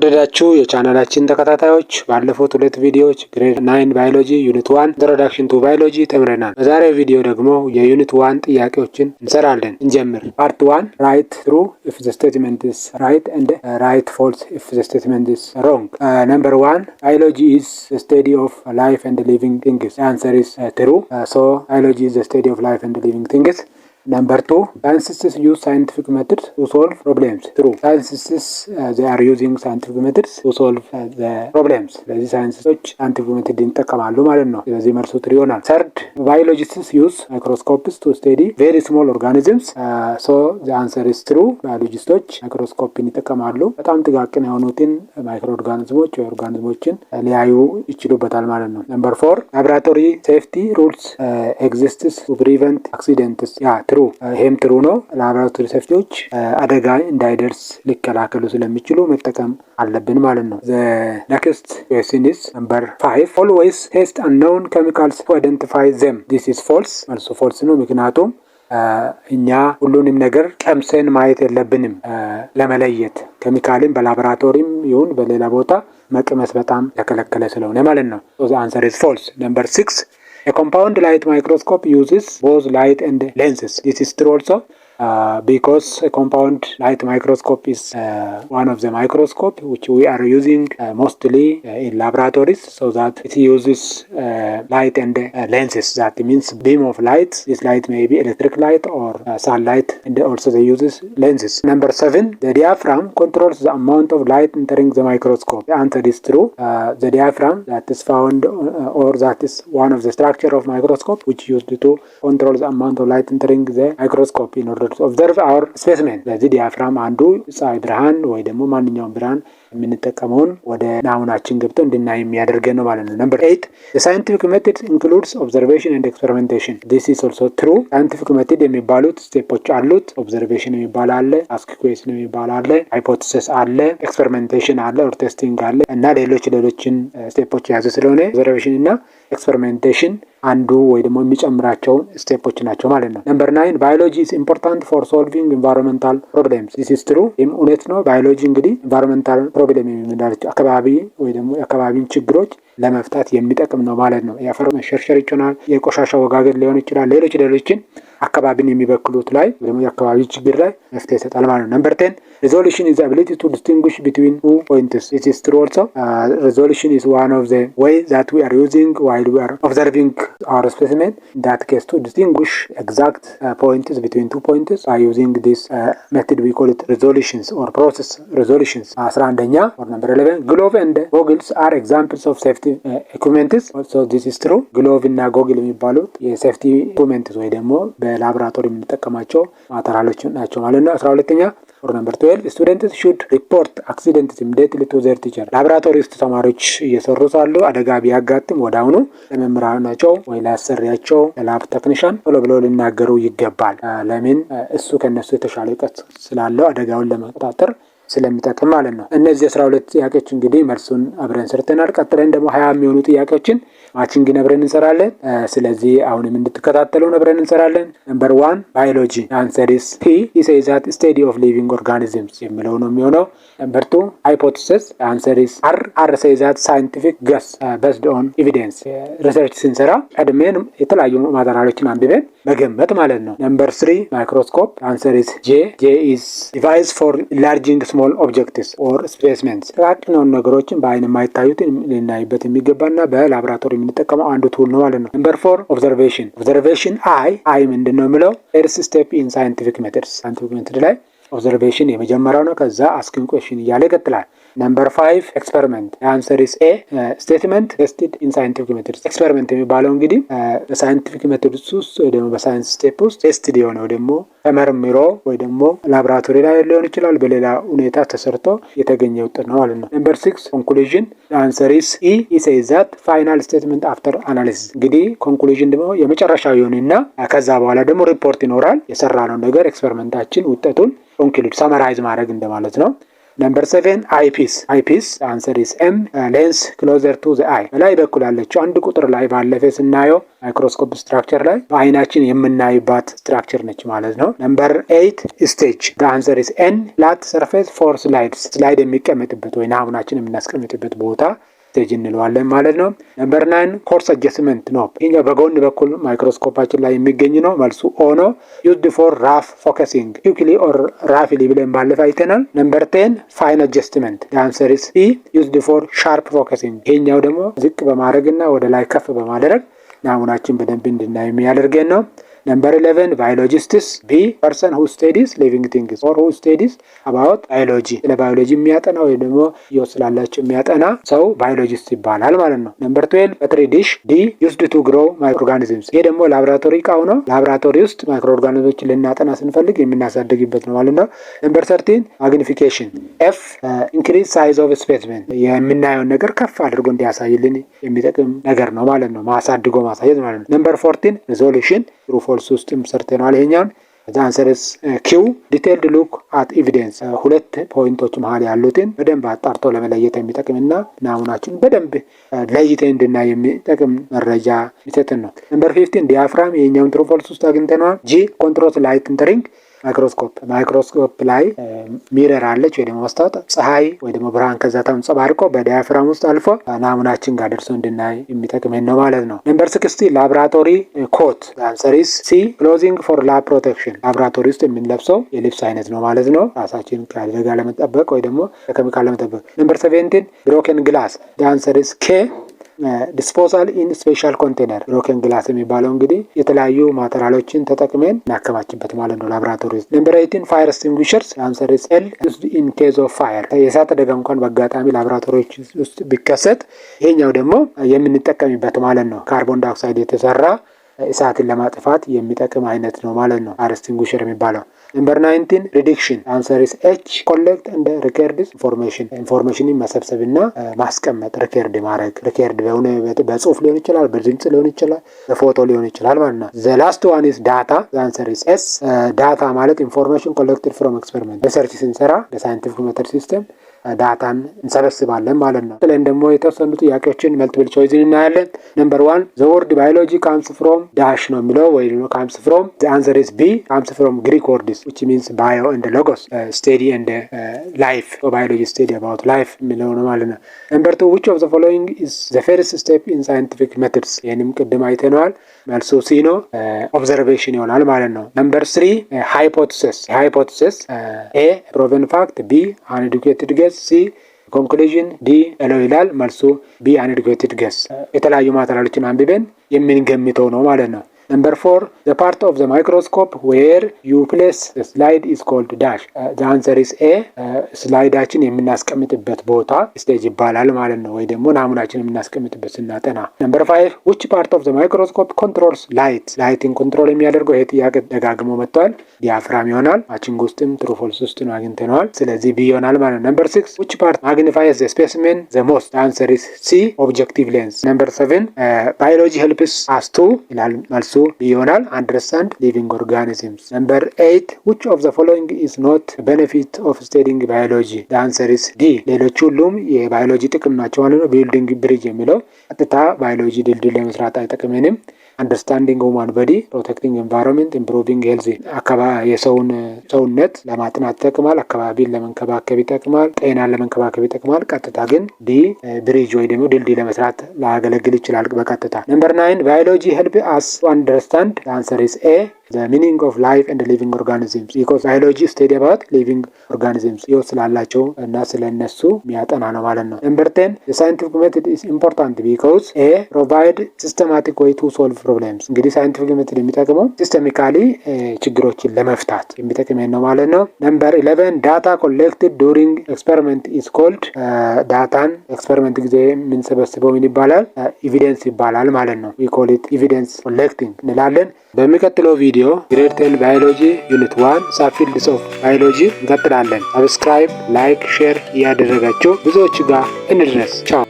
የተወደዳችሁ የቻናላችን ተከታታዮች ባለፉት ሁለት ቪዲዮዎች ግሬድ 9 ባዮሎጂ ዩኒት 1 ኢንትሮዳክሽን ቱ ባዮሎጂ ተምረናል። በዛሬው ቪዲዮ ደግሞ የዩኒት 1 ጥያቄዎችን እንሰራለን። እንጀምር። ፓርት 1 ራይት ትሩ ኢፍ ዘ ስቴትመንት ኢዝ ራይት ኤንድ ራይት ፎልስ ኢፍ ዘ ስቴትመንት ኢዝ ሮንግ። ነምበር 1 ባዮሎጂ ኢዝ ዘ ስቴዲ ኦፍ ላይፍ ኤንድ ሊቪንግ ቲንግስ። ዘ አንሰር ኢዝ ትሩ። ሶ ባዮሎጂ ኢዝ ዘ ስቴዲ ኦፍ ላይፍ ኤንድ ሊቪንግ ቲንግስ። Number 2, scientists use scientific methods to solve problems. True. Scientists they are using scientific methods to solve the problems. ስለዚህ ሳይንቲስቶች scientific method ይጠቀማሉ ማለት ነው። ስለዚህ መልሱ ትሩ ይሆናል። Third, biologists use microscopes to study very small organisms. So the answer is true. ባዮሎጂስቶች ማይክሮስኮፕን ይጠቀማሉ። በጣም ጥቃቅን የሆኑትን ማይክሮ ኦርጋኒዝሞች ወይ ኦርጋኒዝሞችን ሊያዩ ይችሉበታል ማለት ነው። Number 4, laboratory safety rules exists to prevent accidents. ትሩ ይሄም ትሩ ነው። ላብራቶሪ ሴፍቲዎች አደጋ እንዳይደርስ ሊከላከሉ ስለሚችሉ መጠቀም አለብን ማለት ነው። The next question is number 5. Always test unknown chemicals to identify them. This is false. መልሱ false ነው። ምክንያቱም እኛ ሁሉንም ነገር ቀምሰን ማየት የለብንም። ለመለየት ኬሚካልን በላብራቶሪም ይሁን በሌላ ቦታ መቅመስ በጣም የተከለከለ ስለሆነ ማለት ነው። So the answer is false. Number 6. A compound light microscope uses both light and lenses. This is true also because a compound light microscope is one of the microscope which we are using mostly in laboratories, so that it uses light and lenses. That means beam of light. This light may be electric light or sunlight, and also they uses lenses. Number 7, the diaphragm controls the amount of light entering the microscope. The answer is true. The diaphragm that is found or that is one of the structure of microscope which used to control the amount of light entering the microscope in order to observe our specimen. ስለዚህ ዲያፍራም አንዱ ፀሐይ ብርሃን ወይ ደግሞ ማንኛውም ብርሃን የምንጠቀመውን ወደ ናሙናችን ገብቶ እንድናይ የሚያደርገን ነው ማለት ነው። Number 8, the scientific method includes observation and experimentation. This is also true. scientific method የሚባሉት ስቴፖች አሉት። observation የሚባል አለ፣ ask question የሚባል አለ፣ hypothesis አለ፣ experimentation አለ or testing አለ እና ሌሎችን ስቴፖች የያዘ ስለሆነ observation እና experimentation አንዱ ወይ ደግሞ የሚጨምራቸውን ስቴፖች ናቸው ማለት ነው። Number 9, biology is important for solving environmental problems. This is true. ይህም እውነት ነው። ባዮሎጂ እንግዲህ environmental problem የሚባላቸው አካባቢ ወይ ደግሞ የአካባቢን ችግሮች ለመፍታት የሚጠቅም ነው ማለት ነው። የአፈር መሸርሸር ይችላል፣ የቆሻሻ ወጋገድ ሊሆን ይችላል፣ ሌሎችን አካባቢን የሚበክሉት ላይ ወይ ደግሞ የአካባቢ ችግር ላይ መፍትሄ ይሰጣል ማለት ነው። Number 10, resolution is the ability to distinguish between two points. It is true also. Resolution is one of the way that we are using while we are observing our specimen. In that case, to distinguish exact points between two points by using this method we call it resolutions or process resolutions. 11ኛ or number 11, glove and goggles are examples of safety equipments. Also this is true. glove እና ጎግል የሚባሉት የሴፍቲ ኢኩዊፕመንትስ ወይ ደግሞ በላብራቶሪ የምንጠቀማቸው ማቴሪያሎች ናቸው ማለት ነው። 12ኛ or number 12, students should report accidents immediately to their teacher. ላብራቶሪ ውስጥ ተማሪዎች እየሰሩ ሳሉ አደጋ ቢያጋጥም ወዲያውኑ ለመምህራናቸው ወይ ለአሰሪያቸው ለላብ ቴክኒሻን ቶሎ ብለው ሊናገሩ ይገባል። ለምን? እሱ ከነሱ የተሻለ እውቀት ስላለው አደጋውን ለመቆጣጠር ስለሚጠቅም ማለት ነው። እነዚህ 12 ጥያቄዎች እንግዲህ መልሱን አብረን ሰርተናል። ቀጥለን ደግሞ 20 የሚሆኑ ጥያቄዎችን ማቺንግን አብረን እንሰራለን። ስለዚህ አሁንም እንድትከታተሉን አብረን እንሰራለን። Number 1, biology. The answer is he says that study of living organisms የሚለው ነው የሚሆነው። Number 2, hypothesis. The answer is R says that scientific guess based on evidence. ሪሰርች ስንሰራ ቀድመን የተለያዩ ማቴሪያሎችን አንብበን መገመት ማለት ነው። Number 3, microscope. The answer is J is device for enlarging small objects or specimens. ጥቃቅን ነገሮችን በአይን የማይታዩትን ልናይበት የሚገባና በላብራቶሪ የምንጠቀመው አንዱ ቱል ነው ማለት ነው። Number 4, observation. I ምንድነው የሚለው first step in scientific methods. scientific method ላይ observation የመጀመሪያው ነው። ከዛ asking question እያለ ይቀጥላል። Number 5, experiment. The answer is A, statement tested in scientific methods. experiment የሚባለው እንግዲህ በሳይንቲፊክ ሜቶድስ ውስጥ ወይ ደግሞ በሳይንስ ስቴፕ ውስጥ ቴስትድ የሆነ ወይ ደግሞ ተመርምሮ ወይ ደግሞ ላብራቶሪ ላይ ሊሆን ይችላል በሌላ ሁኔታ ተሰርቶ የተገኘ ውጤት ነው ማለት ነው። Number 6, conclusion. The answer is E says that final statement after analysis. እንግዲህ conclusion ደግሞ የመጨረሻው ይሆንና ከዛ በኋላ ደግሞ ሪፖርት ይኖራል። የሰራነው ነገር ኤክስፐሪመንታችን ውጤቱን ኮንክሉድ ሰመራይዝ ማድረግ እንደማለት ነው። ነምበር 7 አይፒስ አንሰር ኢዝ ኤም ሌንስ ክሎዘር ቱ ዘ አይ ላይ በኩል ያለችው አንድ ቁጥር ላይ ባለፈ ስናየው ማይክሮስኮፕ ስትራክቸር ላይ በአይናችን የምናይባት ስትራክቸር ነች ማለት ነው። ነምበር 8 ስቴጅ አንሰር ኢዝ ኤን ፍላት ሰርፌስ ፎር ስላይድ የሚቀመጥበት ወይ ናሙናችን የምናስቀምጥበት ቦታ ስቴጅ እንለዋለን ማለት ነው። ነምበር 9 ኮርስ አጀስትመንት ነው። ይሄኛው በጎን በኩል ማይክሮስኮፓችን ላይ የሚገኝ ነው። መልሱ ኦ ነው። ዩዝድ ፎር ራፍ ፎከሲንግ ኪክሊ ኦር ራፍሊ ብለን ባለፈ አይተናል። ነምበር 10 ፋይን አጀስትመንት አንሰር ኢዝ ኢ ዩዝድ ፎር ሻርፕ ፎከሲንግ። ይሄኛው ደግሞ ዝቅ በማድረግና ወደ ላይ ከፍ በማድረግ ናሙናችን በደንብ እንድናይ የሚያደርገን ነው። ነምበር 11 ባዮሎጂስትስ ቢ ፐርሰን ሁ ስቴዲስ ሊቪንግ ቲንግስ ኦር ሁ ስቴዲስ አባውት ባዮሎጂ ስለ ባዮሎጂ የሚያጠና ወይ ደግሞ ህይወት ስላላቸው የሚያጠና ሰው ባዮሎጂስት ይባላል ማለት ነው። ነምበር 12 ፐትሪ ዲሽ ዲ ዩዝድ ቱ ግሮ ማይክሮ ኦርጋኒዝምስ። ይሄ ደግሞ ላቦራቶሪ እቃው ነው። ላቦራቶሪ ውስጥ ማይክሮ ኦርጋኒዝሞችን ልናጠና ስንፈልግ የምናሳድግበት ነው ማለት ነው። ነምበር 13 ማግኒፊኬሽን ኤፍ ኢንክሪዝ ሳይዝ ኦፍ ስፔሲመን የምናየውን ነገር ከፍ አድርጎ እንዲያሳይልን የሚጠቅም ነገር ነው ማለት ነው። ማሳድጎ ማሳየት ማለት ነው። ነምበር 14 ሪዞሉሽን ትሩ ፎልስ ውስጥም ሰርተናል ይሄኛውን። አንሰርስ ኪው ዲቴይልድ ሉክ አት ኤቪደንስ ሁለት ፖይንቶች መሀል ያሉትን በደንብ አጣርቶ ለመለየት የሚጠቅምና ናሙናችን በደንብ ለይተን እንድናይ የሚጠቅም መረጃ የሚሰጥን ነው። ነምበር 15 ዲያፍራም ይሄኛውን ትሩ ፎልስ ውስጥ አግኝተናል። ጂ ኮንትሮል ላይት ኢንተሪንግ ማይክሮስኮፕ ላይ ሚረር አለች ወይ ደግሞ መስታወት ፀሐይ ወይ ደግሞ ብርሃን ከዛ ተንጸባርቆ በዲያፍራም ውስጥ አልፎ ናሙናችን ጋር ደርሶ እንድናይ የሚጠቅመን ነው ማለት ነው። ነምበር 16 ላቦራቶሪ ኮት አንሰር ኢዝ ሲ ክሎዚንግ ፎር ላብ ፕሮቴክሽን ላቦራቶሪ ውስጥ የምንለብሰው የልብስ አይነት ነው ማለት ነው። ራሳችን ከአደጋ ለመጠበቅ ወይ ደግሞ ከኬሚካል ለመጠበቅ። ነምበር 17 ብሮከን ግላስ አንሰር ኢዝ ኬ ዲስፖዛል ኢን ስፔሻል ኮንቴነር ብሮከን ግላስ የሚባለው እንግዲህ የተለያዩ ማቴሪያሎችን ተጠቅመን እናከማችበት ማለት ነው ላቦራቶሪ ውስጥ። ነምበር 18 ፋየር ኤክስቲንጉይሸርስ አንሰር ኢዝ ኤል ዩዝድ ኢን ኬዝ ኦፍ ፋየር የእሳት አደጋ እንኳን በአጋጣሚ ላቦራቶሪዎች ውስጥ ቢከሰት ይሄኛው ደግሞ የምንጠቀምበት ማለት ነው። ካርቦን ዳይኦክሳይድ የተሰራ እሳትን ለማጥፋት የሚጠቅም አይነት ነው ማለት ነው ፋየር ኤክስቲንጉይሸር የሚባለው። ነምበር 19 ሪዲክሽን አንሰር ኢዝ ኤች ኮሌክት እንደ ሪከርድስ ኢንፎርሜሽንን መሰብሰብና ማስቀመጥ ሪከርድ ማድረግ ሪከርድ በሆነ በጽሁፍ ሊሆን ይችላል፣ በድምጽ ሊሆን ይችላል፣ በፎቶ ሊሆን ይችላል ማለት ነው። ዘ ላስት ዋን ኢዝ ዳታ አንሰር ኢዝ ኤስ ዳታ ማለት ኢንፎርሜሽን ኮሌክትድ ፍሮም ኤክስፐሪመንት ሪሰርች ስንሰራ በሳይንቲፊክ ሜተድ ሲስተም ዳታን እንሰበስባለን ማለት ነው። ስለዚህ ደግሞ የተወሰኑ ጥያቄዎችን መልቲፕል ቾይስን እናያለን። ነምበር 1 ዘ ወርድ ባዮሎጂ ካምስ ፍሮም ዳሽ ነው የሚለው ወይ ደግሞ ካምስ ፍሮም ዘ አንሰር ኢዝ ቢ ካምስ ፍሮም ግሪክ ወርድስ which means bio and logos study and life so biology study about life የሚለው ነው ማለት ነው። ነምበር 2 which of the following is the first step in scientific methods ይሄንም ቅድም አይተነዋል። መልሱ ሲ ነው ኦብዘርቬሽን ይሆናል ማለት ነው። ነምበር 3 ሃይፖቴሲስ ኤ ፕሮቨን ፋክት ቢ አንኤዱኬትድ ጌስ ሲ ኮንክሉዥን ዲ እለው ይላል። መልሱ ቢ አንኤዱኬትድ ጌስ የተለያዩ ማቴሪያሎችን አንብበን የምንገምተው ነው ማለት ነው። ነምበር 4 the part of the microscope where you place the slide is called dash the answer is A ስላይዳችን የምናስቀምጥበት ቦታ ስቴጅ ይባላል ማለት ነው፣ ወይ ደግሞ ናሙናችን የምናስቀምጥበት ስናጠና። ነምበር 5 which part of the microscope controls lighting control የሚያደርገው ይሄ ጥያቄ ደጋግሞ መጥቷል። ዲያፍራም ይሆናል። ማቺንግ ውስጥም ትሩ ፎልስ ውስጥ ነው አግኝተነዋል። ስለዚህ ቢ ይሆናል ማለት ነው። ነምበር 6 which part magnifies the specimen the most the answer is C objective lens። ነምበር 7 biology helps us to ይላል። መልሱ ቢ ይሆናል understand living organisms። ነምበር 8 which of the following is not benefit of studying biology the answer is D ሌሎች ሁሉም የባዮሎጂ ጥቅም ናቸው ማለት ነው። ቢልዲንግ ብሪጅ የሚለው ቀጥታ ባዮሎጂ ድልድይ ለመስራት አይጠቅመንም። አንደርስታንዲንግ ሁማን ቦዲ ፕሮቴክቲንግ ኤንቫይሮንመንት ኢምፕሩቪንግ ሄልዝ የሰውን ሰውነት ለማጥናት ይጠቅማል። አካባቢን ለመንከባከብ ይጠቅማል። ጤናን ለመንከባከብ ይጠቅማል። ቀጥታ ግን ዲ ብሪጅ ወይ ደግሞ ድልድይ ለመስራት ላገለግል ይችላል በቀጥታ። ነምበር 9 ባዮሎጂ ሄልፕ አስ ቱ አንደርስታንድ the answer is A the meaning of life and living organisms because biology study about living organisms ህይወት ስላላቸው እና ስለነሱ የሚያጠና ነው ማለት ነው። ነምበር 10 the scientific method is important because A provide systematic way to solve problems እንግዲህ ሳይንቲፊክ ሜቶድ የሚጠቅመው ሲስተሚካሊ ችግሮችን ለመፍታት የሚጠቅመን ነው ማለት ነው። ነምበር 11 data collected during experiment is called ዳታን ኤክስፐሪመንት ጊዜ የምንሰበስበው ምን ይባላል? ኤቪደንስ ይባላል ማለት ነው። we call it evidence collecting እንላለን። በሚቀጥለው ቪዲዮ ግሬድ 10 ባዮሎጂ ዩኒት 1 ሳብፊልድስ ኦፍ ባዮሎጂ እንቀጥላለን። ሰብስክራይብ፣ ላይክ፣ ሼር እያደረጋችሁ ብዙዎች ጋር እንድረስ። ቻው።